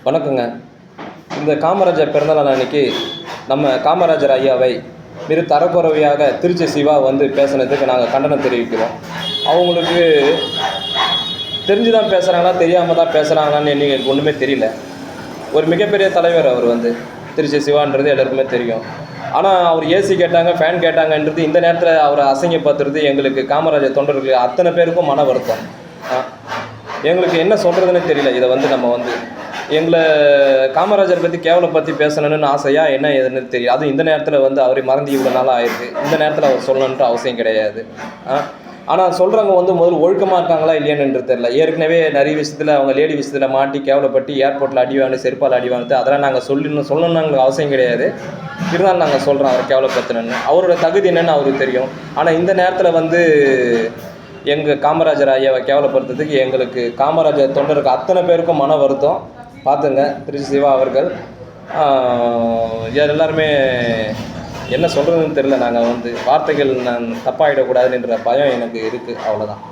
வணக்கங்க. இந்த காமராஜர் பிறந்தநாள் அன்னைக்கு நம்ம காமராஜர் ஐயாவை மிக தரக்குறைவாக திருச்சி சிவா வந்து பேசுனதுக்கு நாங்கள் கண்டனம் தெரிவிக்கிறோம். அவங்களுக்கு தெரிஞ்சு தான் பேசுகிறாங்களா தெரியாமல் தான் பேசுகிறாங்களான்னு எனக்கு ஒன்றுமே தெரியல. ஒரு மிகப்பெரிய தலைவர் அவர் வந்து திருச்சி சிவான்றது எல்லாருக்குமே தெரியும். ஆனால் அவர் ஏசி கேட்டாங்க, ஃபேன் கேட்டாங்கன்றது இந்த நேரத்தில் அவரை அசிங்கப்படுத்துறது எங்களுக்கு காமராஜர் தொண்டர்களுக்கு அத்தனை பேருக்கும் மன வருத்தம். எங்களுக்கு என்ன சொல்கிறதுன்னு தெரியல. இதை வந்து நம்ம வந்து எங்களை காமராஜர் பற்றி கேவலப்படுத்தி பேசணுன்னு ஆசையா என்ன ஏதுன்னு தெரியும். அதுவும் இந்த நேரத்தில் வந்து அவரை மறந்து இவ்வளோ நாளாக ஆயிருக்கு. இந்த நேரத்தில் அவர் சொல்லணுன்ட்டு அவசியம் கிடையாது. ஆனால் சொல்கிறவங்க வந்து முதல்ல ஒழுக்கமாக இருக்காங்களா இல்லையான்னு தெரியல. ஏற்கனவே நிறைய விஷயத்தில் அவங்க லேடி விஷயத்தில் மாட்டி கேவலப்பட்டு ஏர்போர்ட்டில் அடிவானு செருப்பால் அடிவானது அதெல்லாம் நாங்கள் சொல்லணும்னு எங்களுக்கு அவசியம் கிடையாது. இருந்தாலும் நாங்கள் சொல்கிறோம் அவரை கேவலப்படுத்தணுன்னு. அவரோட தகுதி என்னென்னு அவருக்கு தெரியும். ஆனால் இந்த நேரத்தில் வந்து எங்கள் காமராஜர் ஐயாவை கேவலப்படுத்துறதுக்கு எங்களுக்கு காமராஜர் தொண்டருக்கு அத்தனை பேருக்கும் மன வருத்தம். பார்த்துங்க திருச்சி சிவா அவர்கள் எல்லாருமே என்ன சொல்கிறதுன்னு தெரில. நாங்கள் வந்து வார்த்தைகள் நான் தப்பாகிடக்கூடாதுன்ற பயம் எனக்கு இருக்குது. அவ்வளோதான்.